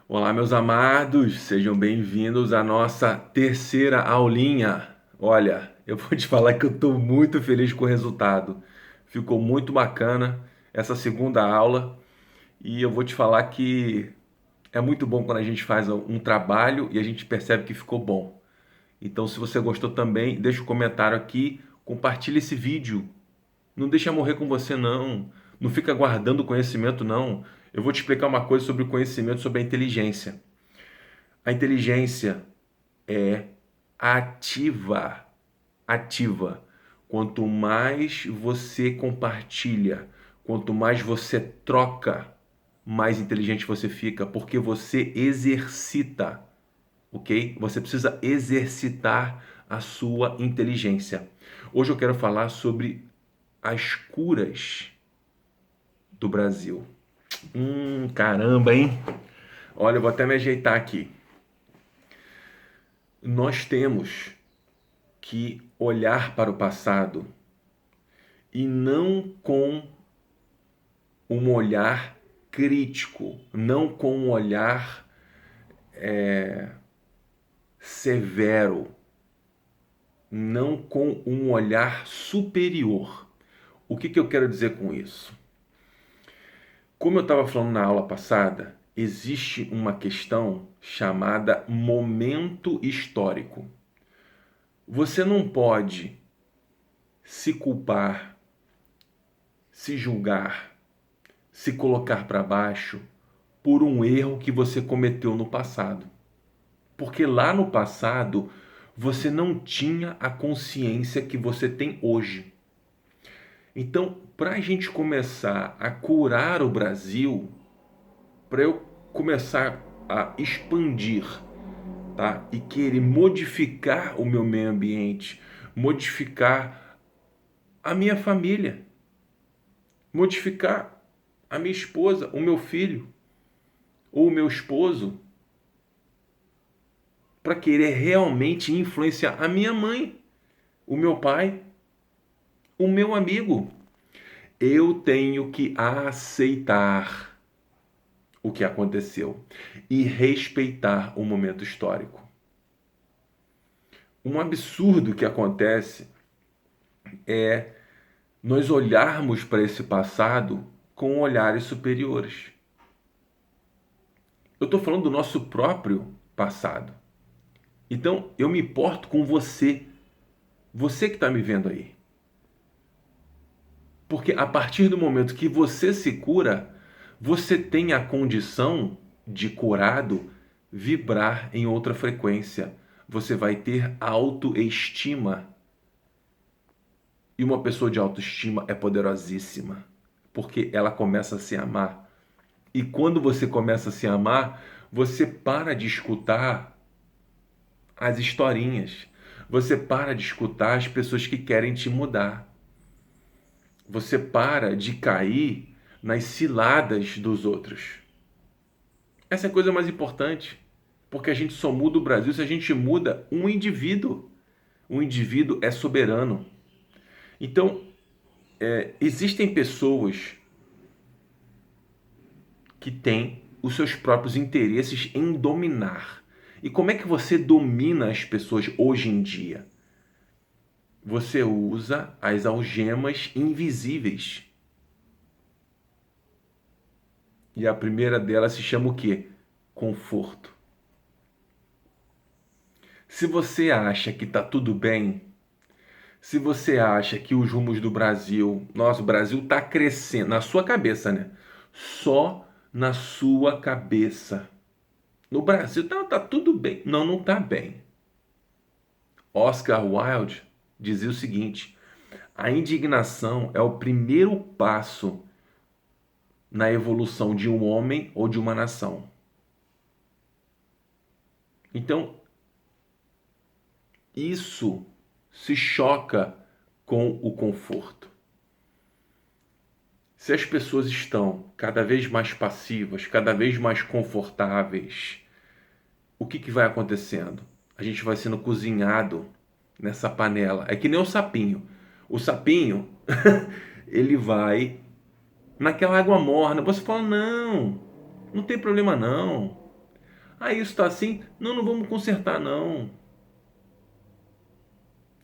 Olá, meus amados, sejam bem-vindos à nossa terceira aulinha. Olha, eu vou te falar que eu estou muito feliz com o resultado. Ficou muito bacana essa segunda aula e eu vou te falar que é muito bom quando a gente faz um trabalho e a gente percebe que ficou bom. Então, se você gostou também, deixa um comentário aqui, compartilha esse vídeo. Não deixa morrer com você, não. Não fica guardando conhecimento, não. Eu vou te explicar uma coisa sobre o conhecimento, sobre a inteligência. A inteligência é ativa. Ativa. Quanto mais você compartilha, quanto mais você troca, mais inteligente você fica, porque você exercita, ok? Você precisa exercitar a sua inteligência. Hoje eu quero falar sobre as curas do Brasil. Caramba, hein? Olha, eu vou até me ajeitar aqui. Nós temos que olhar para o passado e não com um olhar crítico, não com um olhar severo, não com um olhar superior. O que eu quero dizer com isso? Como eu estava falando na aula passada, existe uma questão chamada momento histórico. Você não pode se culpar, se julgar, se colocar para baixo por um erro que você cometeu no passado. Porque lá no passado você não tinha a consciência que você tem hoje. Então, para a gente começar a curar o Brasil, para eu começar a expandir, tá? E querer modificar o meu meio ambiente, modificar a minha família, modificar a minha esposa, o meu filho ou o meu esposo, para querer realmente influenciar a minha mãe, o meu pai, o meu amigo. Eu tenho que aceitar o que aconteceu e respeitar o momento histórico. Um absurdo que acontece é nós olharmos para esse passado com olhares superiores. Eu estou falando do nosso próprio passado. Então, eu me importo com você. Você que está me vendo aí. Porque a partir do momento que você se cura, você tem a condição de curado vibrar em outra frequência. Você vai ter autoestima. E uma pessoa de autoestima é poderosíssima, porque ela começa a se amar. E quando você começa a se amar, você para de escutar as historinhas. Você para de escutar as pessoas que querem te mudar. Você para de cair nas ciladas dos outros. Essa é a coisa mais importante, porque a gente só muda o Brasil se a gente muda um indivíduo. Um indivíduo é soberano. Então, existem pessoas que têm os seus próprios interesses em dominar. E como é que você domina as pessoas hoje em dia? Você usa as algemas invisíveis. E a primeira delas se chama o quê? Conforto. Se você acha que está tudo bem, se você acha que os rumos do Brasil, nossa, o Brasil está crescendo, na sua cabeça, né? Só na sua cabeça. No Brasil tá tudo bem. Não, não está bem. Oscar Wilde dizia o seguinte: a indignação é o primeiro passo na evolução de um homem ou de uma nação. Então, isso se choca com o conforto. Se as pessoas estão cada vez mais passivas, cada vez mais confortáveis, o que vai acontecendo? A gente vai sendo cozinhado nessa panela. É que nem o sapinho. O sapinho, ele vai naquela água morna. Você fala, não, não tem problema não. Ah, isso está assim? Não, não vamos consertar, não.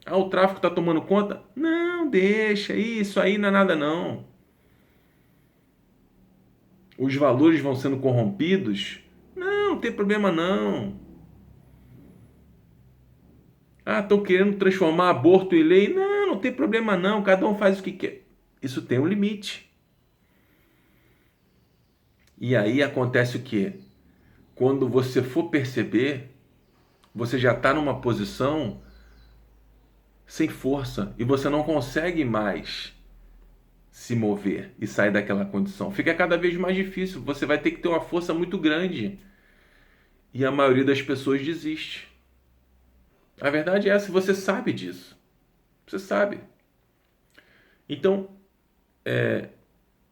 Ah, o tráfico está tomando conta? Não, deixa, isso aí não é nada, não. Os valores vão sendo corrompidos? Não, não tem problema, não. Ah, estão querendo transformar aborto em lei? Não, não tem problema, não. Cada um faz o que quer. Isso tem um limite. E aí acontece o quê? Quando você for perceber, você já está numa posição sem força e você não consegue mais se mover e sair daquela condição. Fica cada vez mais difícil. Você vai ter que ter uma força muito grande e a maioria das pessoas desiste. A verdade é essa, você sabe disso. Você sabe. Então,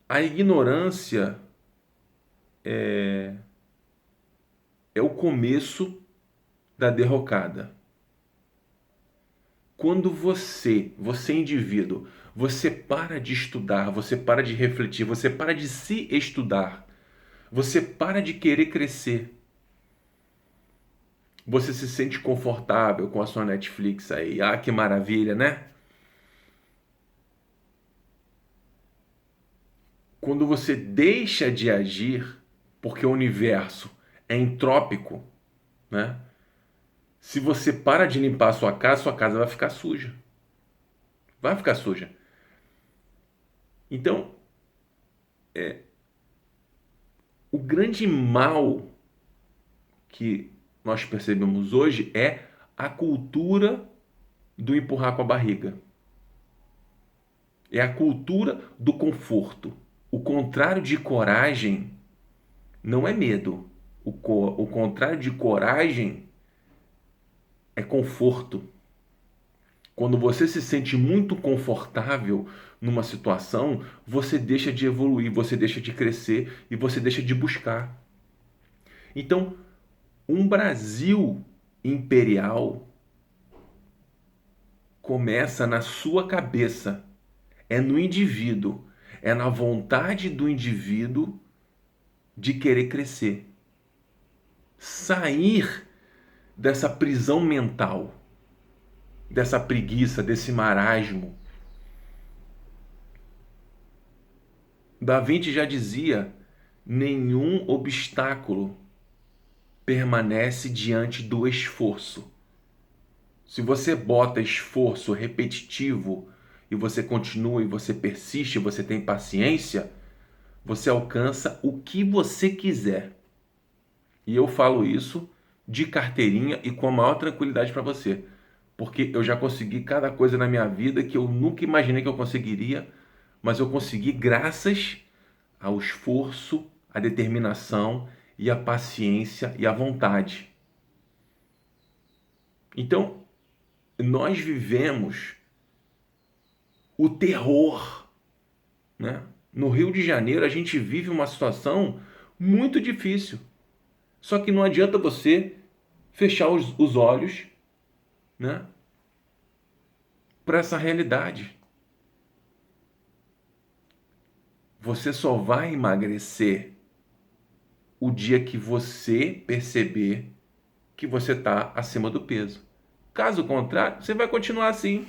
a ignorância é o começo da derrocada. Quando você indivíduo, você para de estudar, você para de refletir, você para de se estudar, você para de querer crescer, você se sente confortável com a sua Netflix aí, ah, que maravilha, né? Quando você deixa de agir, porque o universo é entrópico, né? Se você para de limpar a sua casa vai ficar suja. Vai ficar suja. Então, o grande mal que nós percebemos hoje é a cultura do empurrar com a barriga. É a cultura do conforto. O contrário de coragem não é medo. O contrário de coragem é conforto. Quando você se sente muito confortável numa situação, você deixa de evoluir, você deixa de crescer e você deixa de buscar. Então, um Brasil imperial começa na sua cabeça, é no indivíduo, é na vontade do indivíduo de querer crescer. Sair dessa prisão mental, dessa preguiça, desse marasmo. Da Vinci já dizia: nenhum obstáculo permanece diante do esforço. Se você bota esforço repetitivo e você continua e você persiste, você tem paciência, você alcança o que você quiser. E eu falo isso de carteirinha e com a maior tranquilidade para você, porque eu já consegui cada coisa na minha vida que eu nunca imaginei que eu conseguiria, mas eu consegui graças ao esforço, à determinação e à paciência e à vontade. Então, nós vivemos o terror, né? No Rio de Janeiro, a gente vive uma situação muito difícil. Só que não adianta você fechar os olhos, né, para essa realidade. Você só vai emagrecer o dia que você perceber que você está acima do peso. Caso contrário, você vai continuar assim.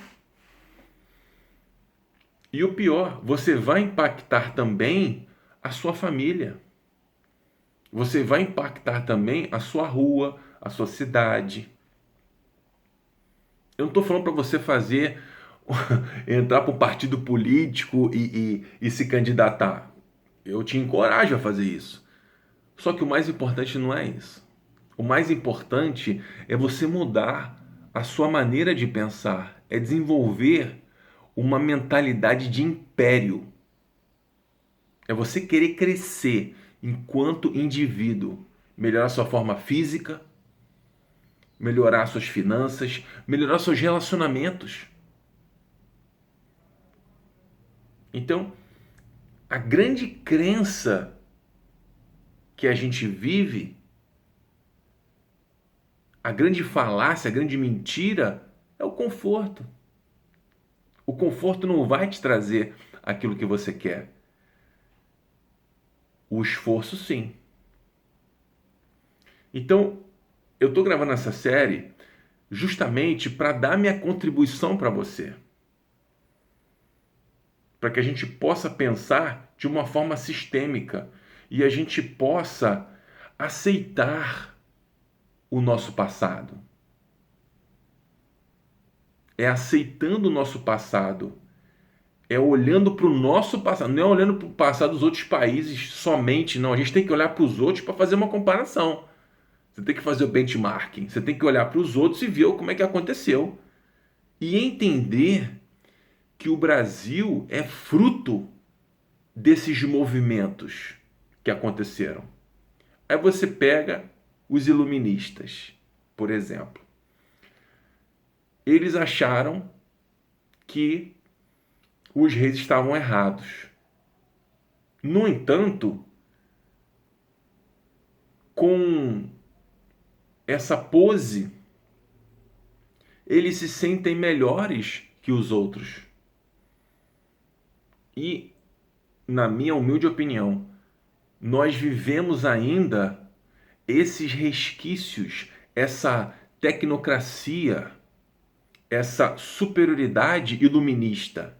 E o pior, você vai impactar também a sua família. Você vai impactar também a sua rua, a sua cidade. Eu não estou falando para você fazer entrar para um partido político e se candidatar. Eu te encorajo a fazer isso. Só que o mais importante não é isso. O mais importante é você mudar a sua maneira de pensar, é desenvolver uma mentalidade de império. É você querer crescer enquanto indivíduo, melhorar sua forma física, melhorar suas finanças, melhorar seus relacionamentos. Então, a grande crença que a gente vive, a grande falácia, a grande mentira é o conforto. O conforto não vai te trazer aquilo que você quer. O esforço, sim. Então, eu estou gravando essa série justamente para dar minha contribuição para você. Para que a gente possa pensar de uma forma sistêmica e a gente possa aceitar o nosso passado. É aceitando o nosso passado, é olhando para o nosso passado, não é olhando para o passado dos outros países somente, não. A gente tem que olhar para os outros para fazer uma comparação. Você tem que fazer o benchmarking, você tem que olhar para os outros e ver como é que aconteceu. E entender que o Brasil é fruto desses movimentos que aconteceram. Aí você pega os iluministas, por exemplo. Eles acharam que os reis estavam errados. No entanto, com essa pose, eles se sentem melhores que os outros. E, na minha humilde opinião, nós vivemos ainda esses resquícios, essa tecnocracia, essa superioridade iluminista,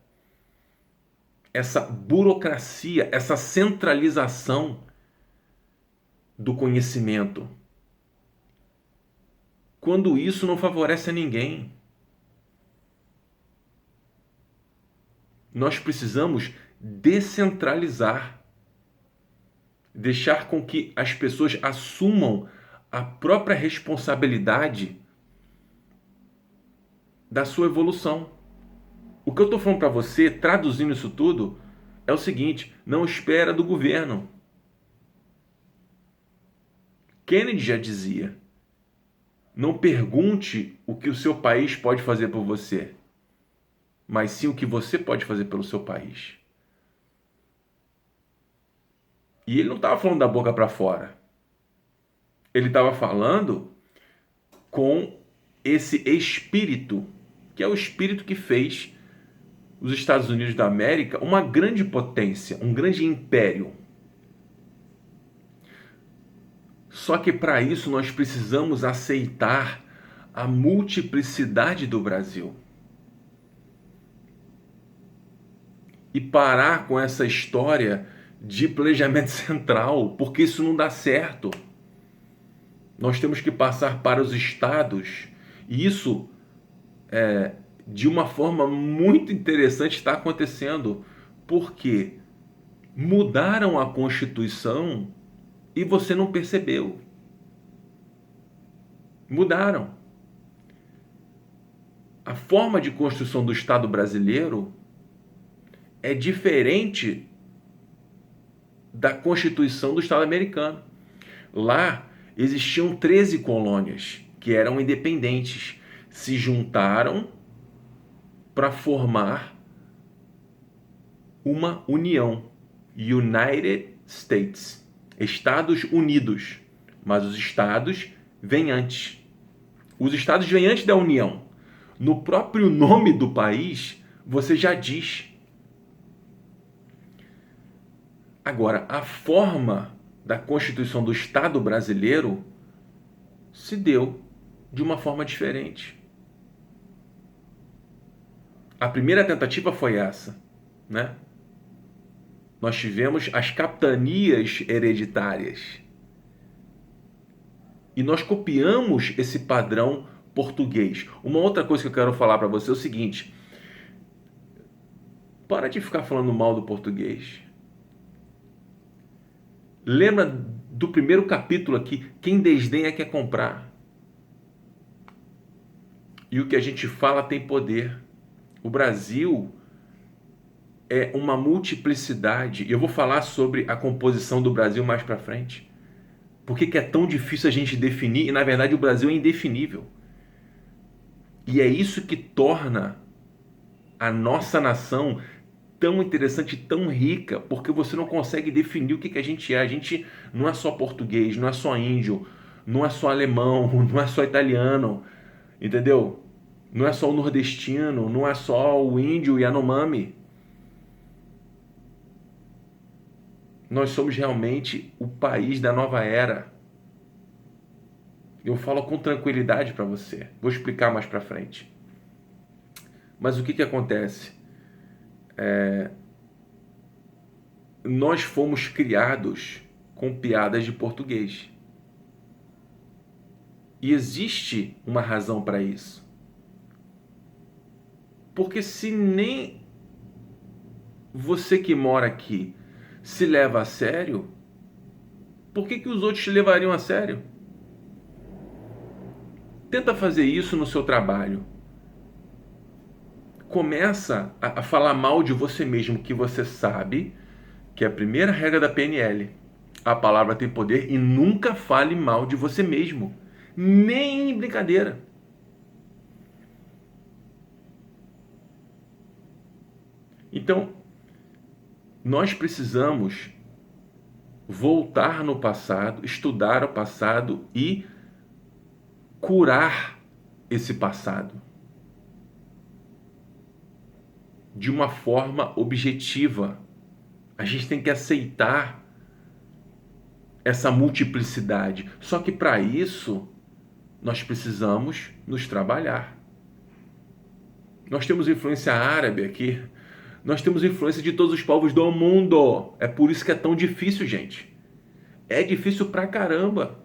essa burocracia, essa centralização do conhecimento. Quando isso não favorece a ninguém. Nós precisamos descentralizar, deixar com que as pessoas assumam a própria responsabilidade da sua evolução. O que eu estou falando para você, traduzindo isso tudo, é o seguinte: não espera do governo. Kennedy já dizia: não pergunte o que o seu país pode fazer por você, mas sim o que você pode fazer pelo seu país. E ele não estava falando da boca para fora. Ele estava falando com esse espírito, que é o espírito que fez os Estados Unidos da América uma grande potência, um grande império. Só que para isso nós precisamos aceitar a multiplicidade do Brasil. E parar com essa história de planejamento central, porque isso não dá certo. Nós temos que passar para os estados, e isso de uma forma muito interessante está acontecendo, porque mudaram a Constituição e você não percebeu. Mudaram. A forma de construção do Estado brasileiro é diferente da Constituição do Estado americano. Lá existiam 13 colônias que eram independentes, se juntaram para formar uma união, United States, Estados Unidos. Mas os estados vêm antes. Os estados vêm antes da União. No próprio nome do país, você já diz. Agora, a forma da Constituição do Estado brasileiro se deu de uma forma diferente. A primeira tentativa foi essa, né? Nós tivemos as capitanias hereditárias. E nós copiamos esse padrão português. Uma outra coisa que eu quero falar para você é o seguinte: para de ficar falando mal do português. Lembra do primeiro capítulo aqui, quem desdenha quer comprar. E o que a gente fala tem poder. O Brasil é uma multiplicidade. E eu vou falar sobre a composição do Brasil mais para frente. Por que é tão difícil a gente definir? E na verdade o Brasil é indefinível. E é isso que torna a nossa nação tão interessante, tão rica, porque você não consegue definir o que a gente é. A gente não é só português, não é só índio, não é só alemão, não é só italiano, entendeu? Não é só o nordestino, não é só o índio Yanomami. Nós somos realmente o país da nova era. Eu falo com tranquilidade para você. Vou explicar mais para frente. Mas o que que acontece? Nós fomos criados com piadas de português. E existe uma razão para isso. Porque se nem você que mora aqui se leva a sério, por que que os outros te levariam a sério? Tenta fazer isso no seu trabalho. Começa a falar mal de você mesmo, que você sabe que é a primeira regra da PNL. A palavra tem poder e nunca fale mal de você mesmo. Nem em brincadeira. Então, nós precisamos voltar no passado, estudar o passado e curar esse passado de uma forma objetiva. A gente tem que aceitar essa multiplicidade. Só que para isso, nós precisamos nos trabalhar. Nós temos influência árabe aqui. Nós temos influência de todos os povos do mundo. É por isso que é tão difícil, gente. É difícil pra caramba.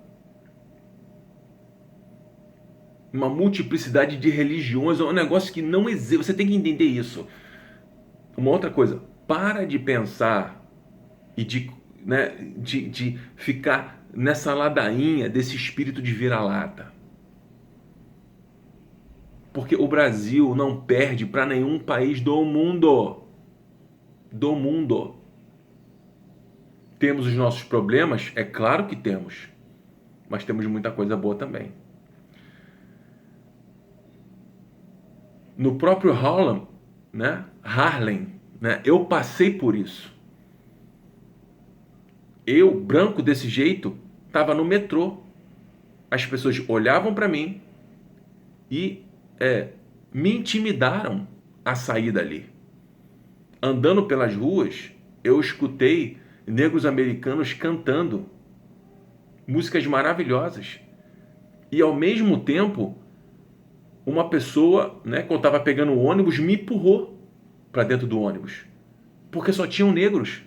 Uma multiplicidade de religiões é um negócio que não existe. Você tem que entender isso. Uma outra coisa, para de pensar e de ficar nessa ladainha desse espírito de vira-lata. Porque o Brasil não perde para nenhum país do mundo. Do mundo. Temos os nossos problemas? É claro que temos. Mas temos muita coisa boa também. No próprio Harlem, eu passei por isso. Eu, branco desse jeito, estava no metrô. As pessoas olhavam para mim e me intimidaram a sair dali. Andando pelas ruas, eu escutei negros americanos cantando músicas maravilhosas. E ao mesmo tempo, uma pessoa, quando eu estava pegando o ônibus, me empurrou para dentro do ônibus. Porque só tinham negros.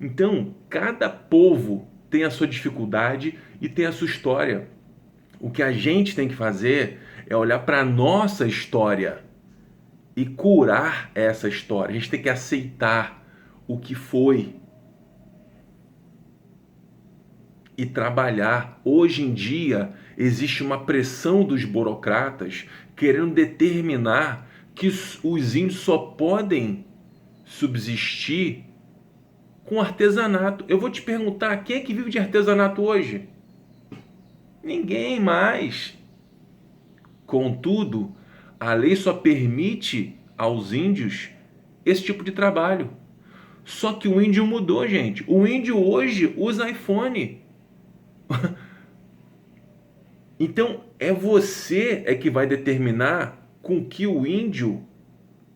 Então, cada povo tem a sua dificuldade e tem a sua história. O que a gente tem que fazer é olhar para a nossa história e curar essa história. A gente tem que aceitar o que foi e trabalhar. Hoje em dia, existe uma pressão dos burocratas querendo determinar que os índios só podem subsistir com artesanato. Eu vou te perguntar, quem é que vive de artesanato hoje? Ninguém mais. Contudo, a lei só permite aos índios esse tipo de trabalho. Só que o índio mudou, gente. O índio hoje usa iPhone. Então, é você que vai determinar com que o índio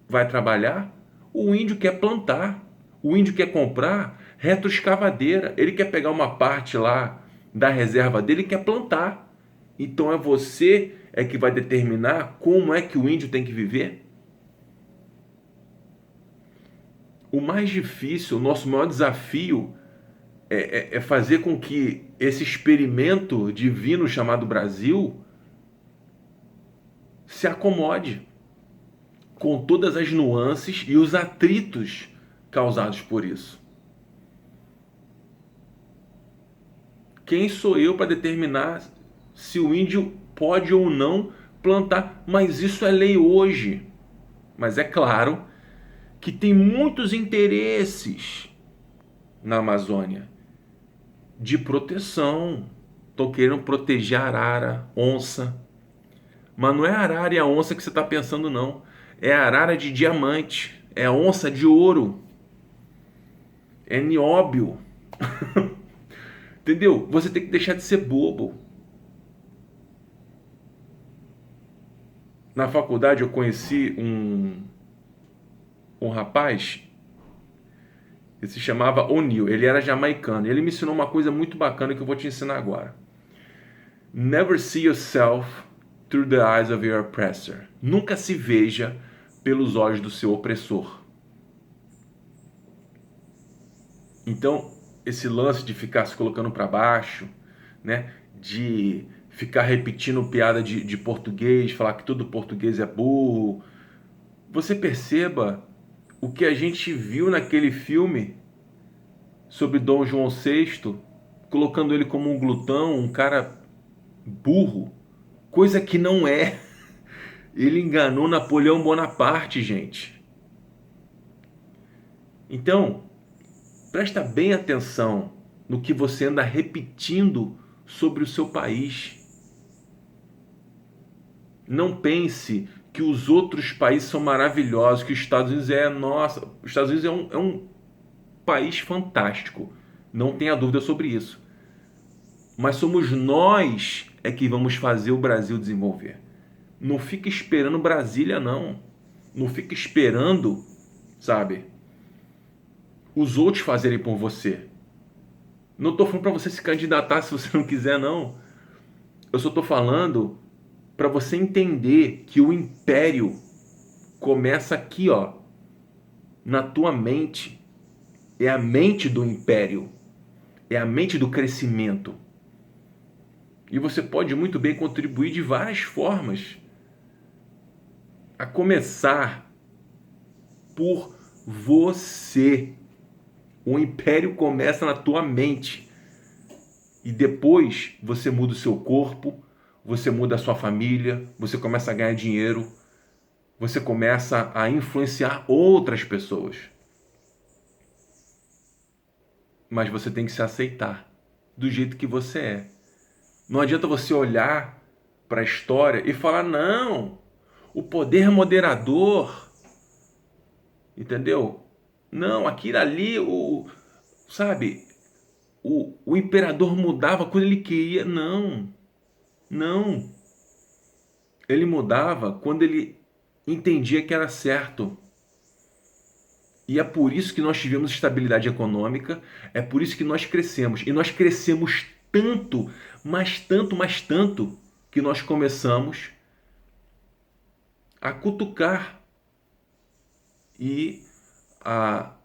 vai trabalhar. O índio quer plantar. O índio quer comprar retroescavadeira. Ele quer pegar uma parte lá da reserva dele e quer plantar. Então, é você que vai determinar como é que o índio tem que viver. O mais difícil, o nosso maior desafio é fazer com que esse experimento divino chamado Brasil se acomode com todas as nuances e os atritos causados por isso. Quem sou eu para determinar se o índio pode ou não plantar? Mas isso é lei hoje. Mas é claro que tem muitos interesses na Amazônia de proteção. Estão querendo proteger a arara, onça. Mas não é a arara e a onça que você está pensando, não. É a arara de diamante. É a onça de ouro. É nióbio. Entendeu? Você tem que deixar de ser bobo. Na faculdade eu conheci um rapaz, ele se chamava O'Neill, ele era jamaicano. Ele me ensinou uma coisa muito bacana que eu vou te ensinar agora. Never see yourself through the eyes of your oppressor. Nunca se veja pelos olhos do seu opressor. Então, esse lance de ficar se colocando para baixo, né? De ficar repetindo piada de português, falar que todo português é burro. Você perceba o que a gente viu naquele filme sobre Dom João VI, colocando ele como um glutão, um cara burro, coisa que não é. Ele enganou Napoleão Bonaparte, gente. Então, presta bem atenção no que você anda repetindo sobre o seu país. Não pense que os outros países são maravilhosos, que os Estados Unidos nossa, os Estados Unidos é um país fantástico. Não tenha dúvida sobre isso. Mas somos nós é que vamos fazer o Brasil desenvolver. Não fica esperando Brasília, não. Não fica esperando, sabe, os outros fazerem por você. Não estou falando para você se candidatar se você não quiser, não. Eu só estou falando para você entender que o império começa aqui, ó, na tua mente. É a mente do império. É a mente do crescimento. E você pode muito bem contribuir de várias formas. A começar por você. O império começa na tua mente. E depois você muda o seu corpo, você muda a sua família, você começa a ganhar dinheiro, você começa a influenciar outras pessoas. Mas você tem que se aceitar do jeito que você é. Não adianta você olhar para a história e falar, não, o poder moderador, entendeu? Não, aquilo ali, sabe, o imperador mudava quando ele queria. Não, não. Ele mudava quando ele entendia que era certo. E é por isso que nós tivemos estabilidade econômica, é por isso que nós crescemos. E nós crescemos tanto, mas tanto, mas tanto, que nós começamos a cutucar e a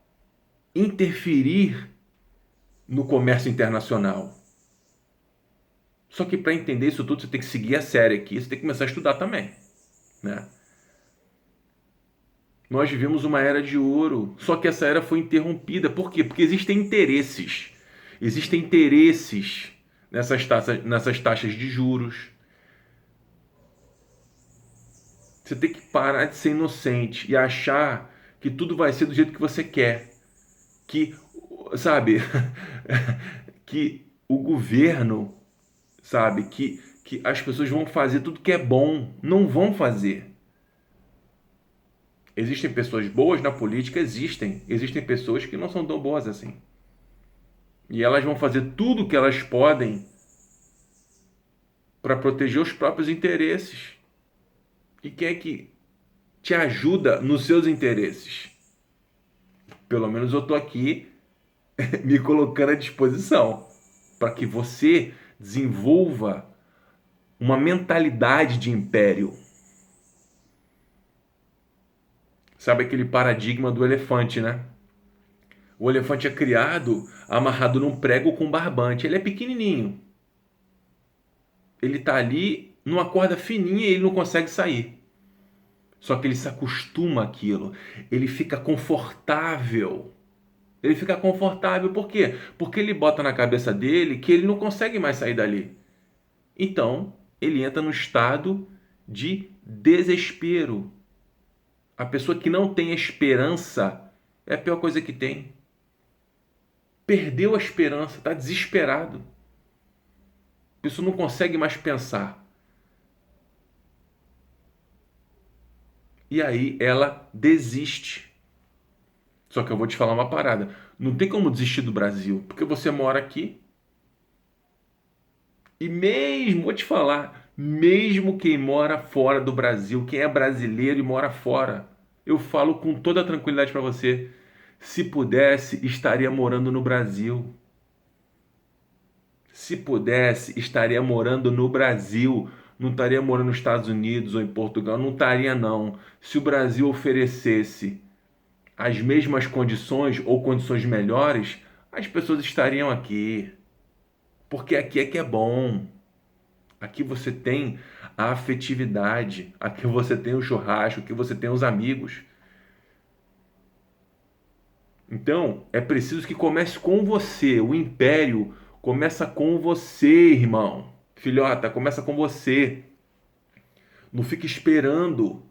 interferir no comércio internacional. Só que para entender isso tudo, você tem que seguir a série aqui, você tem que começar a estudar também, né? Nós vivemos uma era de ouro, só que essa era foi interrompida. Por quê? Porque existem interesses. Existem interesses nessas taxas de juros. Você tem que parar de ser inocente e achar que tudo vai ser do jeito que você quer. Que, sabe, que o governo, sabe, que as pessoas vão fazer tudo que é bom. Não vão fazer. Existem pessoas boas na política? Existem. Existem pessoas que não são tão boas assim. E elas vão fazer tudo o que elas podem para proteger os próprios interesses. E quem é que te ajuda nos seus interesses? Pelo menos eu estou aqui me colocando à disposição para que você desenvolva uma mentalidade de império. Sabe aquele paradigma do elefante, né? O elefante é criado amarrado num prego com barbante. Ele é pequenininho. Ele está ali numa corda fininha e ele não consegue sair. Só que ele se acostuma àquilo. Ele fica confortável. Ele fica confortável por quê? Porque ele bota na cabeça dele que ele não consegue mais sair dali. Então, ele entra no estado de desespero. A pessoa que não tem esperança é a pior coisa que tem. Perdeu a esperança, está desesperado. A pessoa não consegue mais pensar. E aí ela desiste. Só que eu vou te falar uma parada. Não tem como desistir do Brasil, porque você mora aqui. E mesmo, vou te falar, mesmo quem mora fora do Brasil, quem é brasileiro e mora fora, eu falo com toda a tranquilidade para você, se pudesse, estaria morando no Brasil. Se pudesse, estaria morando no Brasil, não estaria morando nos Estados Unidos ou em Portugal, não estaria não. Se o Brasil oferecesse as mesmas condições ou condições melhores, as pessoas estariam aqui. Porque aqui é que é bom. Aqui você tem a afetividade, aqui você tem o churrasco, aqui você tem os amigos. Então, é preciso que comece com você. O império começa com você, irmão. Filhota, começa com você. Não fica esperando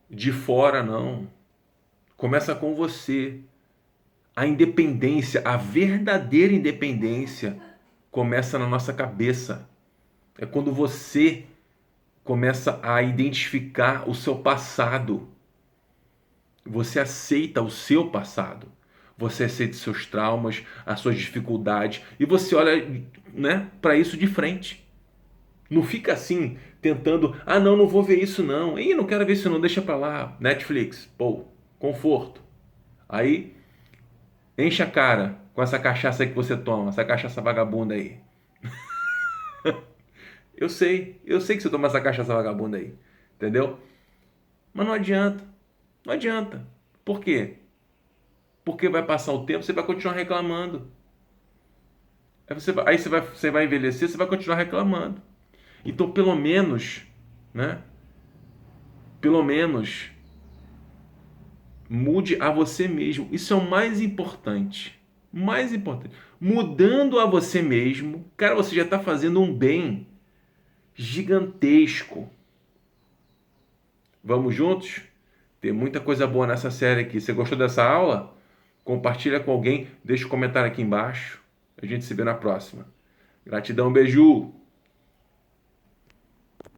de fora, não. Começa com você. A independência, a verdadeira independência, começa na nossa cabeça. É quando você começa a identificar o seu passado. Você aceita o seu passado. Você aceita os seus traumas, as suas dificuldades e você olha, né, para isso de frente. Não fica assim tentando, não, não vou ver isso não. Ih, não quero ver isso não, deixa para lá. Netflix, pô, conforto. Aí enche a cara com essa cachaça aí que você toma, essa cachaça vagabunda aí. Eu sei que você toma essa cachaça vagabunda aí, entendeu? Mas não adianta, não adianta. Por quê? Porque vai passar o tempo, você vai continuar reclamando. Você vai envelhecer, você vai continuar reclamando. Então, pelo menos, né? Pelo menos, mude a você mesmo. Isso é o mais importante. Mais importante. Mudando a você mesmo, cara, você já está fazendo um bem gigantesco. Vamos juntos? Tem muita coisa boa nessa série aqui. Você gostou dessa aula? Compartilha com alguém, deixa um comentário aqui embaixo. A gente se vê na próxima. Gratidão, beijo!